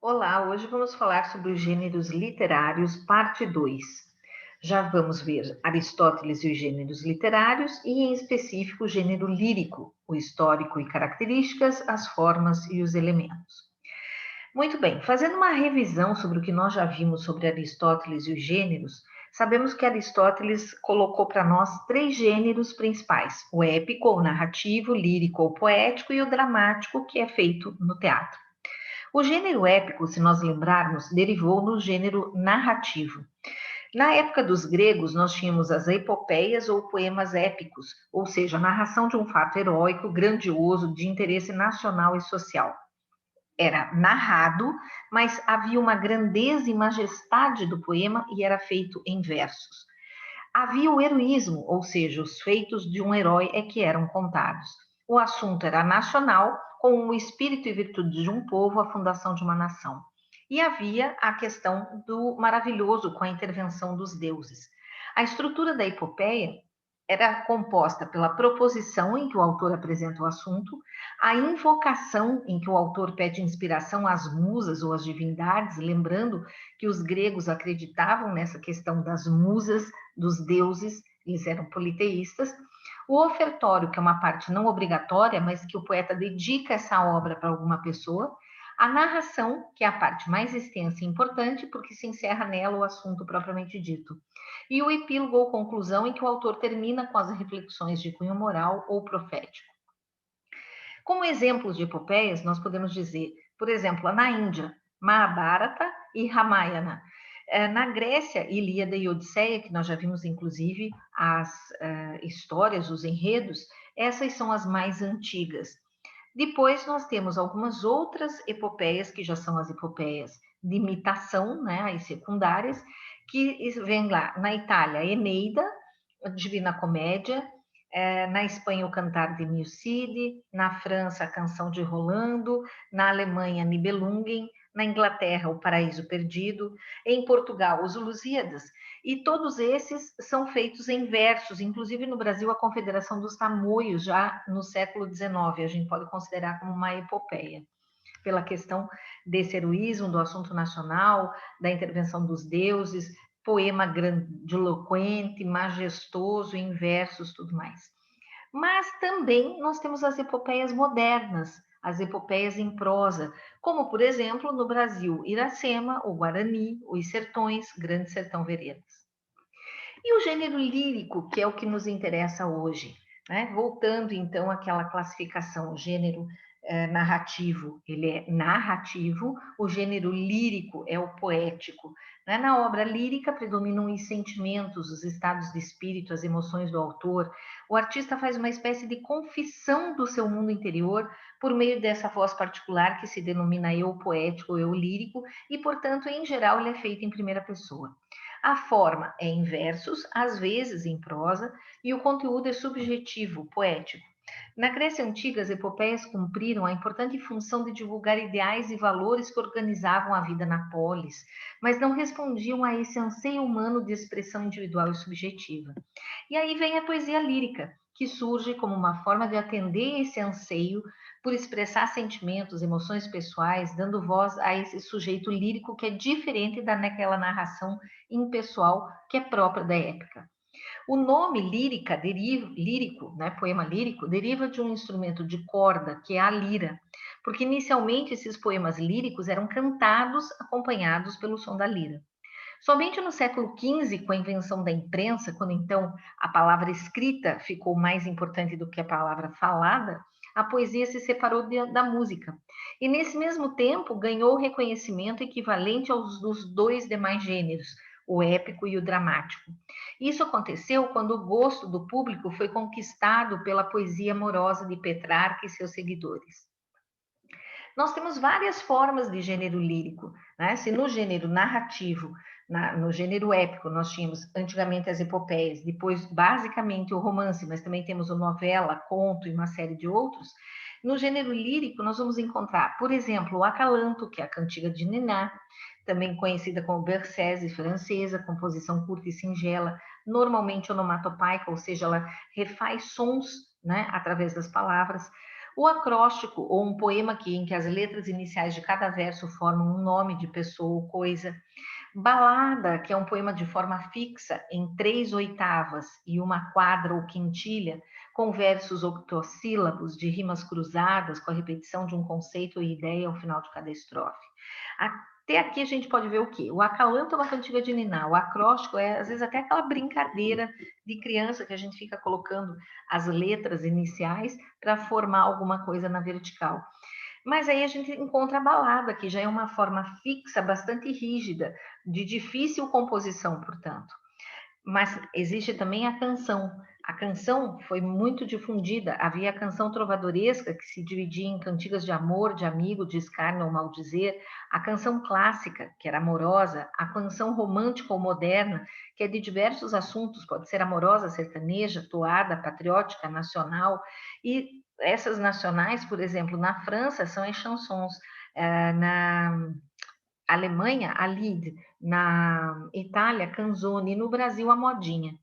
Olá, hoje vamos falar sobre os gêneros literários, parte 2. Já vamos ver Aristóteles e os gêneros literários e, em específico, o gênero lírico, o histórico e características, as formas e os elementos. Muito bem, fazendo uma revisão sobre o que nós já vimos sobre Aristóteles e os gêneros, sabemos que Aristóteles colocou para nós três gêneros principais: o épico ou narrativo, lírico ou poético e o dramático, que é feito no teatro. O gênero épico, se nós lembrarmos, derivou no gênero narrativo. Na época dos gregos, nós tínhamos as epopeias ou poemas épicos, ou seja, a narração de um fato heróico, grandioso, de interesse nacional e social. Era narrado, mas havia uma grandeza e majestade do poema e era feito em versos. Havia o heroísmo, ou seja, os feitos de um herói é que eram contados. O assunto era nacional, com o espírito e virtude de um povo, a fundação de uma nação. E havia a questão do maravilhoso com a intervenção dos deuses. A estrutura da epopeia era composta pela proposição em que o autor apresenta o assunto, a invocação em que o autor pede inspiração às musas ou às divindades, lembrando que os gregos acreditavam nessa questão das musas, dos deuses, eles eram politeístas. O ofertório, que é uma parte não obrigatória, mas que o poeta dedica essa obra para alguma pessoa. A narração, que é a parte mais extensa e importante, porque se encerra nela o assunto propriamente dito. E o epílogo ou conclusão, em que o autor termina com as reflexões de cunho moral ou profético. Como exemplos de epopeias, nós podemos dizer, por exemplo, na Índia, Mahabharata e Ramayana. Na Grécia, Ilíada e Odisseia, que nós já vimos, inclusive, as histórias, os enredos, essas são as mais antigas. Depois, nós temos algumas outras epopeias, que já são as epopeias de imitação, né, as secundárias, que vem lá na Itália, Eneida, Divina Comédia, na Espanha o Cantar de Milcide, na França a Canção de Rolando, na Alemanha Nibelungen, na Inglaterra o Paraíso Perdido, em Portugal os Lusíadas, e todos esses são feitos em versos, inclusive no Brasil a Confederação dos Tamoios, já no século XIX, a gente pode considerar como uma epopeia, pela questão desse heroísmo, do assunto nacional, da intervenção dos deuses, poema grandiloquente, majestoso, em versos, tudo mais. Mas também nós temos as epopeias modernas, as epopeias em prosa, como, por exemplo, no Brasil, Iracema, o Guarani, os Sertões, Grande Sertão Veredas. E o gênero lírico, que é o que nos interessa hoje, né? Voltando então àquela classificação, o gênero narrativo, ele é narrativo, o gênero lírico é o poético. Né? Na obra lírica predominam os sentimentos, os estados de espírito, as emoções do autor. O artista faz uma espécie de confissão do seu mundo interior por meio dessa voz particular que se denomina eu poético ou eu lírico, e, portanto, em geral, ele é feito em primeira pessoa. A forma é em versos, às vezes em prosa, e o conteúdo é subjetivo, poético. Na Grécia Antiga, as epopeias cumpriram a importante função de divulgar ideais e valores que organizavam a vida na polis, mas não respondiam a esse anseio humano de expressão individual e subjetiva. E aí vem a poesia lírica, que surge como uma forma de atender esse anseio por expressar sentimentos, emoções pessoais, dando voz a esse sujeito lírico que é diferente daquela narração impessoal que é própria da época. O nome lírico, né, poema lírico, deriva de um instrumento de corda, que é a lira, porque inicialmente esses poemas líricos eram cantados acompanhados pelo som da lira. Somente no século XV, com a invenção da imprensa, quando então a palavra escrita ficou mais importante do que a palavra falada, a poesia se separou da música. E nesse mesmo tempo ganhou o reconhecimento equivalente aos dos dois demais gêneros, o épico e o dramático. Isso aconteceu quando o gosto do público foi conquistado pela poesia amorosa de Petrarca e seus seguidores. Nós temos várias formas de gênero lírico, né? Se no gênero narrativo, no gênero épico, nós tínhamos antigamente as epopeias, depois basicamente o romance, mas também temos o novela, conto e uma série de outros. No gênero lírico, nós vamos encontrar, por exemplo, o acalanto, que é a cantiga de Niná, também conhecida como bercese francesa, composição curta e singela, normalmente onomatopaica, ou seja, ela refaz sons, né, através das palavras. O acróstico, ou um poema em que as letras iniciais de cada verso formam um nome de pessoa ou coisa. Balada, que é um poema de forma fixa, em 3/8 e uma quadra ou quintilha, com versos octossílabos de rimas cruzadas, com a repetição de um conceito ou ideia ao final de cada estrofe. Até aqui a gente pode ver o quê? O acalanto é uma cantiga de niná, o acróstico é, às vezes, até aquela brincadeira de criança que a gente fica colocando as letras iniciais para formar alguma coisa na vertical. Mas aí a gente encontra a balada, que já é uma forma fixa, bastante rígida, de difícil composição, portanto. Mas existe também a canção. A canção foi muito difundida. Havia a canção trovadoresca, que se dividia em cantigas de amor, de amigo, de escárnio ou maldizer. A canção clássica, que era amorosa. A canção romântica ou moderna, que é de diversos assuntos. Pode ser amorosa, sertaneja, toada, patriótica, nacional. E essas nacionais, por exemplo, na França, são as chansons. Na Alemanha, a Lied, na Itália, canzone, e no Brasil, a modinha.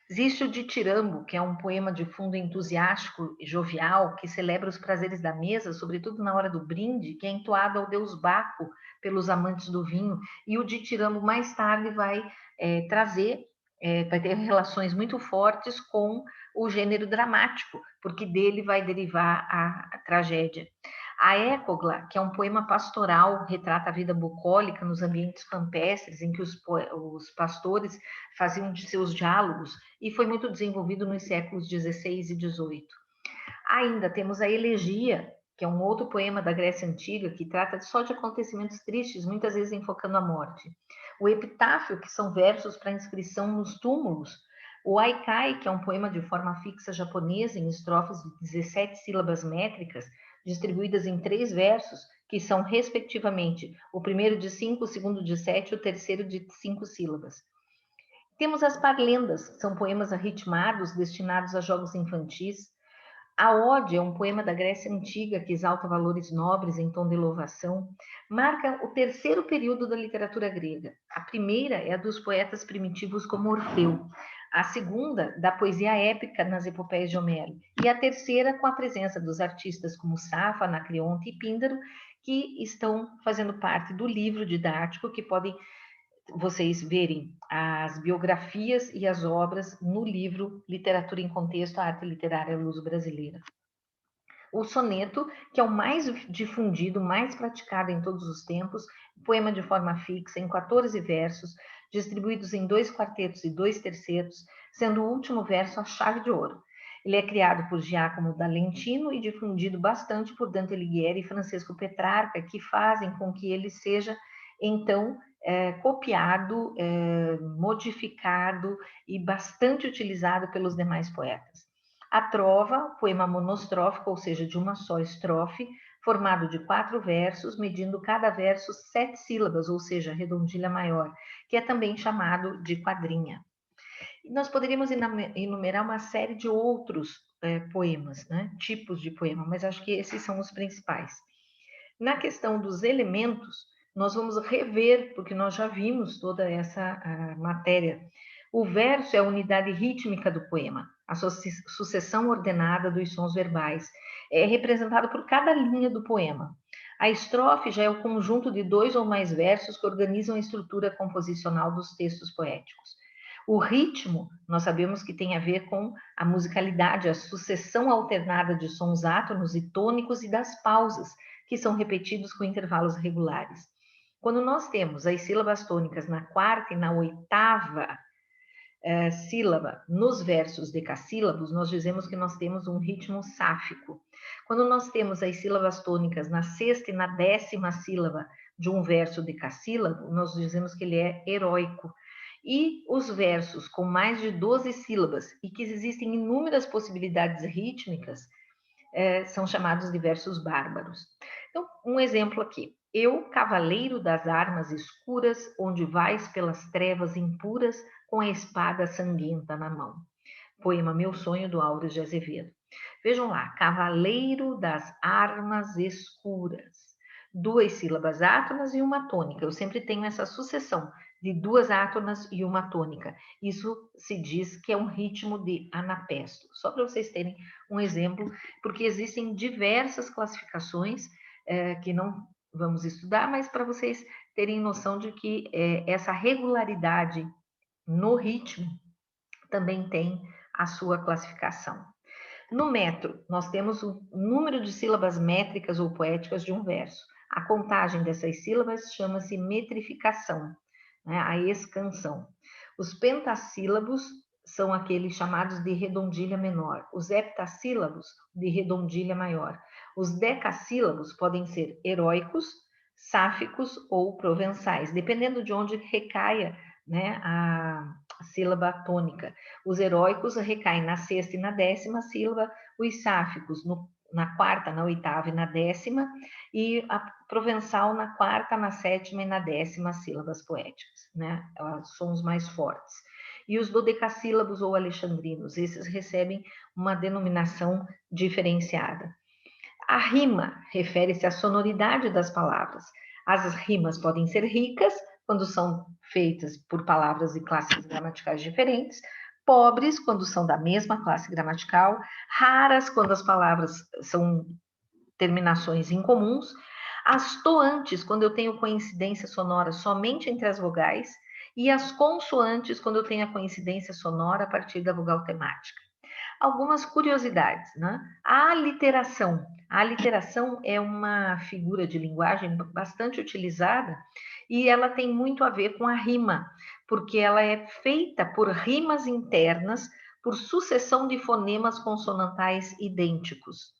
Existe o ditirambo, que é um poema de fundo entusiástico e jovial, que celebra os prazeres da mesa, sobretudo na hora do brinde, que é entoado ao deus Baco pelos amantes do vinho, e o ditirambo mais tarde vai vai ter relações muito fortes com o gênero dramático, porque dele vai derivar a tragédia. A Écogla, que é um poema pastoral, retrata a vida bucólica nos ambientes campestres, em que os pastores faziam de seus diálogos, e foi muito desenvolvido nos séculos XVI e XVIII. Ainda temos a Elegia, que é um outro poema da Grécia Antiga, que trata só de acontecimentos tristes, muitas vezes enfocando a morte. O Epitáfio, que são versos para inscrição nos túmulos. O Haikai, que é um poema de forma fixa japonesa, em estrofes de 17 sílabas métricas, distribuídas em 3 versos, que são, respectivamente, o primeiro de 5, o segundo de 7 e o terceiro de 5 sílabas. Temos as parlendas, que são poemas arritmados destinados a jogos infantis. A Ode é um poema da Grécia Antiga que exalta valores nobres em tom de louvação. Marca o terceiro período da literatura grega. A primeira é a dos poetas primitivos como Orfeu. A segunda, da poesia épica nas epopeias de Homero. E a terceira, com a presença dos artistas como Safo, Anacreonte e Píndaro, que estão fazendo parte do livro didático, que podem vocês verem as biografias e as obras no livro Literatura em Contexto, a Arte Literária Luso-Brasileira. O soneto, que é o mais difundido, mais praticado em todos os tempos, poema de forma fixa, em 14 versos, distribuídos em 2 quartetos e 2 tercetos, sendo o último verso a chave de ouro. Ele é criado por Giacomo da Lentino e difundido bastante por Dante Alighieri e Francisco Petrarca, que fazem com que ele seja, então, copiado, modificado e bastante utilizado pelos demais poetas. A trova, poema monostrófico, ou seja, de uma só estrofe, formado de 4 versos, medindo cada verso 7 sílabas, ou seja, redondilha maior, que é também chamado de quadrinha. E nós poderíamos enumerar uma série de outros poemas, né? Tipos de poema, mas acho que esses são os principais. Na questão dos elementos, nós vamos rever, porque nós já vimos toda essa matéria. O verso é a unidade rítmica do poema, a sucessão ordenada dos sons verbais. É representado por cada linha do poema. A estrofe já é o conjunto de 2 ou mais versos que organizam a estrutura composicional dos textos poéticos. O ritmo, nós sabemos que tem a ver com a musicalidade, a sucessão alternada de sons átonos e tônicos e das pausas, que são repetidos com intervalos regulares. Quando nós temos as sílabas tônicas na 4ª e na 8ª sílaba nos versos decassílabos, nós dizemos que nós temos um ritmo sáfico. Quando nós temos as sílabas tônicas na 6ª e na 10ª sílaba de um verso decassílabo, nós dizemos que ele é heróico. E os versos com mais de 12 sílabas e que existem inúmeras possibilidades rítmicas, são chamados de versos bárbaros. Então, um exemplo aqui. Eu, cavaleiro das armas escuras, onde vais pelas trevas impuras, com a espada sanguenta na mão. Poema Meu Sonho, do Aures de Azevedo. Vejam lá, cavaleiro das armas escuras. 2 sílabas átonas e uma tônica. Eu sempre tenho essa sucessão de 2 átonas e uma tônica. Isso se diz que é um ritmo de anapesto. Só para vocês terem um exemplo, porque existem diversas classificações que não vamos estudar, mas para vocês terem noção de que essa regularidade no ritmo também tem a sua classificação. No metro, nós temos o número de sílabas métricas ou poéticas de um verso. A contagem dessas sílabas chama-se metrificação, né? A escansão. Os pentassílabos são aqueles chamados de redondilha menor, os heptassílabos de redondilha maior. Os decassílabos podem ser heróicos, sáficos ou provençais, dependendo de onde recaia, né, a sílaba tônica. Os heróicos recaem na sexta e na 10ª sílaba, os sáficos na quarta, na 8ª e na 10ª, e a provençal na 4ª, na 7ª e na 10ª sílabas poéticas, né? São os mais fortes. E os dodecassílabos ou alexandrinos, esses recebem uma denominação diferenciada. A rima refere-se à sonoridade das palavras. As rimas podem ser ricas, quando são feitas por palavras de classes gramaticais diferentes, pobres, quando são da mesma classe gramatical, raras, quando as palavras são terminações incomuns, as toantes, quando eu tenho coincidência sonora somente entre as vogais, e as consoantes, quando eu tenho a coincidência sonora a partir da vogal temática. Algumas curiosidades, né? A aliteração. A aliteração é uma figura de linguagem bastante utilizada e ela tem muito a ver com a rima, porque ela é feita por rimas internas, por sucessão de fonemas consonantais idênticos.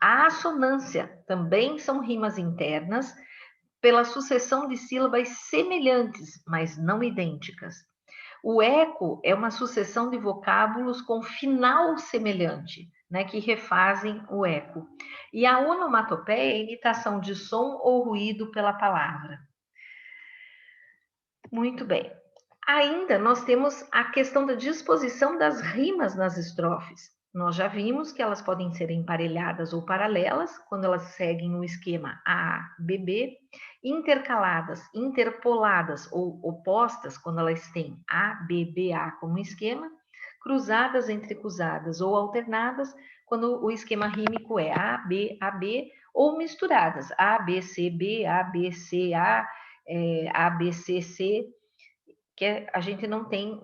A assonância também são rimas internas pela sucessão de sílabas semelhantes, mas não idênticas. O eco é uma sucessão de vocábulos com final semelhante, né, que refazem o eco. E a onomatopeia é a imitação de som ou ruído pela palavra. Muito bem. Ainda nós temos a questão da disposição das rimas nas estrofes. Nós já vimos que elas podem ser emparelhadas ou paralelas, quando elas seguem o esquema A-B-B, intercaladas, interpoladas ou opostas, quando elas têm A-B-B-A como esquema, cruzadas, entrecruzadas ou alternadas, quando o esquema rímico é A-B-A-B, ou misturadas, A-B-C-B, A-B-C-A, A-B-C-C, que a gente não tem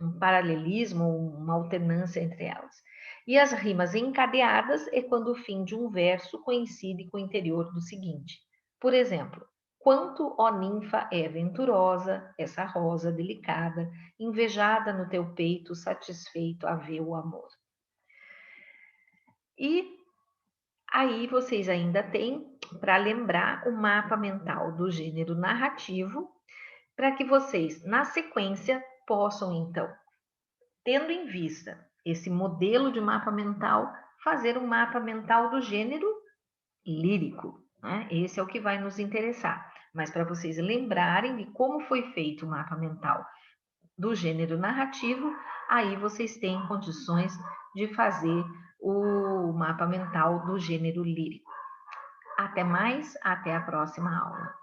um paralelismo, uma alternância entre elas. E as rimas encadeadas é quando o fim de um verso coincide com o interior do seguinte. Por exemplo, quanto, ó ninfa, é venturosa, essa rosa delicada, invejada no teu peito, satisfeito a ver o amor. E aí vocês ainda têm, para lembrar, o mapa mental do gênero narrativo, para que vocês, na sequência, possam, então, tendo em vista esse modelo de mapa mental, fazer um mapa mental do gênero lírico, né? Esse é o que vai nos interessar. Mas para vocês lembrarem de como foi feito o mapa mental do gênero narrativo, aí vocês têm condições de fazer o mapa mental do gênero lírico. Até mais, até a próxima aula.